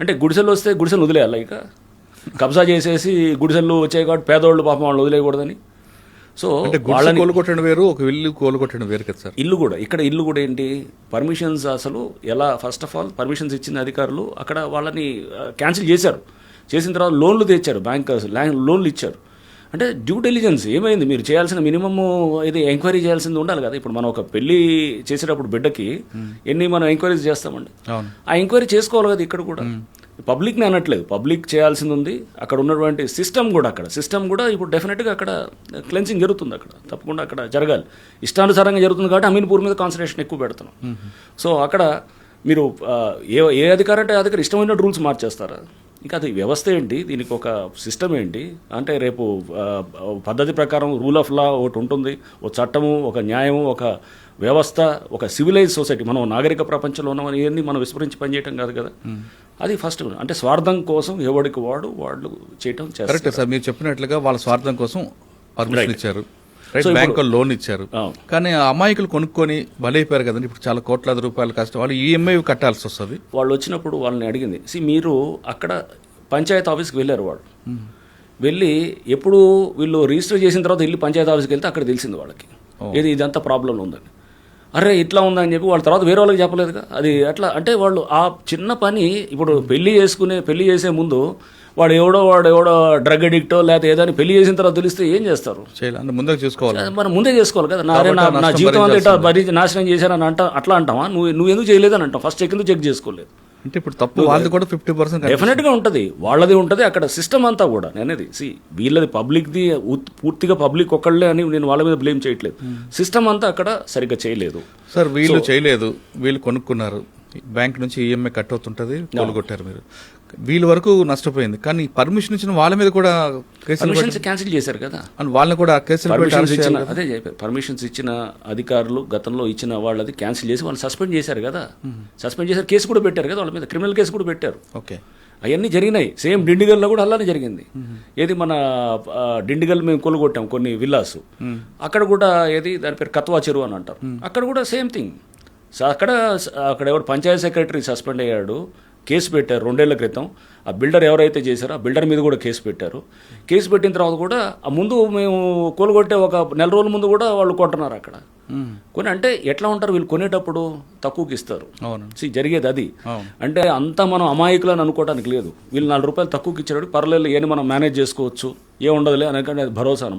అంటే గుడిసెలు వస్తే గుడిసెలు వదిలేయాలి, ఇక కబ్జా చేసేసి గుడిసెలు వచ్చాయి కాబట్టి పేదోళ్ళు పాపం వాళ్ళు వదిలేయకూడదని. సో అంటే వాళ్ళని కోలుకొట్టడం వేరు, ఒక ఇల్లు కోలుకొట్టడం వేరు కదా సార్. ఇల్లు కూడా ఇక్కడ ఇల్లు కూడా ఏంటి పర్మిషన్స్ అసలు ఎలా ఫస్ట్ ఆఫ్ ఆల్ పర్మిషన్స్ ఇచ్చిన అధికారులు అక్కడ వాళ్ళని క్యాన్సిల్ చేశారు. చేసిన తర్వాత లోన్లు తెచ్చారు, బ్యాంకర్స్ లోన్లు ఇచ్చారు. అంటే డ్యూ డెలిజెన్స్ ఏమైంది, మీరు చేయాల్సిన మినిమమ్ ఇది ఎంక్వైరీ చేయాల్సింది ఉండాలి కదా. ఇప్పుడు మనం ఒక పెళ్లి చేసేటప్పుడు బిడ్డకి ఎన్ని మనం ఎంక్వైరీస్ చేస్తామండి, ఆ ఎంక్వైరీ చేసుకోవాలి కదా. ఇక్కడ కూడా పబ్లిక్ని అనట్లేదు, పబ్లిక్ చేయాల్సింది ఉంది. అక్కడ ఉన్నటువంటి సిస్టమ్ కూడా ఇప్పుడు డెఫినెట్గా అక్కడ క్లెన్సింగ్ జరుగుతుంది, అక్కడ తప్పకుండా అక్కడ జరగాలి. ఇష్టానుసారంగా జరుగుతుంది కాబట్టి అమీన్పూర్ మీద కాన్సన్ట్రేషన్ ఎక్కువ పెడుతున్నాం. సో అక్కడ మీరు ఏ అధికారం అంటే అధికారం ఇష్టమైన రూల్స్ మార్చేస్తారా? ఇంకా అది వ్యవస్థ ఏంటి, దీనికి ఒక సిస్టమ్ ఏంటి అంటే రేపు పద్ధతి ప్రకారం రూల్ ఆఫ్ లా ఒకటి ఉంటుంది, ఒక చట్టము, ఒక న్యాయము, ఒక వ్యవస్థ, ఒక సివిలైజ్ సొసైటీ. మనం నాగరిక ప్రపంచంలో ఉన్నామని ఇవన్నీ మనం విస్మరించి పనిచేయటం కాదు కదా. అది ఫస్ట్ అంటే స్వార్థం కోసం ఎవరికి వాళ్ళు చేయటం చేస్తారు. కరెక్ట్ సార్, మీరు చెప్పినట్లుగా వాళ్ళ స్వార్థం కోసం పర్మిషన్ ఇచ్చారు, బ్యాంకులు లోన్ ఇచ్చారు. కానీ అమాయకులు కొనుక్కొని బలైపోయారు కదండి. ఇప్పుడు చాలా కోట్లాది రూపాయలు కష్టం, వాళ్ళు ఈఎంఐ కట్టాల్సి వస్తుంది. వాళ్ళు వచ్చినప్పుడు వాళ్ళని అడిగింది, మీరు అక్కడ పంచాయతీ ఆఫీస్కి వెళ్ళారు, వాళ్ళు వెళ్ళి ఎప్పుడు వీళ్ళు రిజిస్టర్ చేసిన తర్వాత వెళ్ళి పంచాయతీ ఆఫీస్కి వెళ్తే అక్కడ తెలిసింది వాళ్ళకి ఇదంతా ప్రాబ్లం ఉందని. అరే ఇట్లా ఉందని చెప్పి వాళ్ళ తర్వాత వేరే వాళ్ళకి చెప్పలేదుగా. అది అట్లా అంటే వాళ్ళు ఆ చిన్న పని ఇప్పుడు పెళ్లి చేసే ముందు వాడు ఎవడో డ్రగ్ అడిక్టో లేకపోతే ఏదో పెళ్లి చేసిన తర్వాత తెలిస్తే ఏం చేస్తారు? ముందే చేసుకోవాలి, మనం ముందే చేసుకోవాలి కదా. నా జీవితం అంతా ఇట్లా నాశనం చేశానని అట్లా అంటావా? నువ్వు ఎందుకు చేయలేదని అంటావు, ఫస్ట్ ఎందుకు చెక్ చేసుకోలేదు అంటే ఇప్పుడు తప్పు వాళ్ళది కూడా 50% డెఫినెట్గా ఉంటుంది, వాళ్ళది ఉంటుంది అక్కడ సిస్టమ్ అంతా కూడా. నేనేది వీళ్ళది పబ్లిక్ది పూర్తిగా పబ్లిక్ ఒక్కళ్ళే అని నేను వాళ్ళ మీద బ్లేమ్ చేయట్లేదు. సిస్టమ్ అంతా అక్కడ సరిగ్గా చేయలేదు సార్. వీళ్ళు చేయలేదు, వీళ్ళు కొనుక్కున్నారు, బ్యాంక్ నుంచి ఈఎంఐ కట్ అవుతుంటుంది, కోలుగొట్టారు మీరు. వీళ్ళ వరకు నష్టపోయింది, కానీ పర్మిషన్ ఇచ్చిన వాళ్ళ మీద కూడా పర్మిషన్స్ క్యాన్సిల్ చేశారు కదా. వాళ్ళని కూడా కేసులు అదే చెప్పారు, పర్మిషన్స్ ఇచ్చిన అధికారులు గతంలో ఇచ్చిన వాళ్ళది క్యాన్సిల్ చేసి వాళ్ళు సస్పెండ్ చేశారు కదా. సస్పెండ్ చేశారు, కేసు కూడా పెట్టారు కదా వాళ్ళ మీద, క్రిమినల్ కేసు కూడా పెట్టారు. ఓకే, అవన్నీ జరిగినాయి. సేమ్ డిండిగల్లో కూడా అలానే జరిగింది. ఏది మన డిండిగల్ మేము కొలుగొట్టాం కొన్ని విల్లాస్, అక్కడ కూడా ఏది దాని పేరు కత్వా చెరువు అని అంటారు, అక్కడ కూడా సేమ్ థింగ్. అక్కడ ఎవరు పంచాయత్ సెక్రటరీ సస్పెండ్ అయ్యాడు, కేసు పెట్టారు 2 ఏళ్ల క్రితం. ఆ బిల్డర్ ఎవరైతే చేశారో ఆ బిల్డర్ మీద కూడా కేసు పెట్టారు. కేసు పెట్టిన తర్వాత కూడా ఆ ముందు మేము కొలుగొట్టే ఒక నెల రోజుల ముందు కూడా వాళ్ళు కొంటున్నారు అక్కడ కొని. అంటే ఎట్లా ఉంటారు వీళ్ళు, కొనేటప్పుడు తక్కువకి ఇస్తారు. జరిగేది అది. అంటే అంతా మనం అమాయకులని అనుకోవడానికి లేదు. వీళ్ళు 4 రూపాయలు తక్కువకి ఇచ్చాడు, పర్లేదు ఏని మనం మేనేజ్ చేసుకోవచ్చు, ఏముండదులే అనకంటే అది భరోసా అనమాట.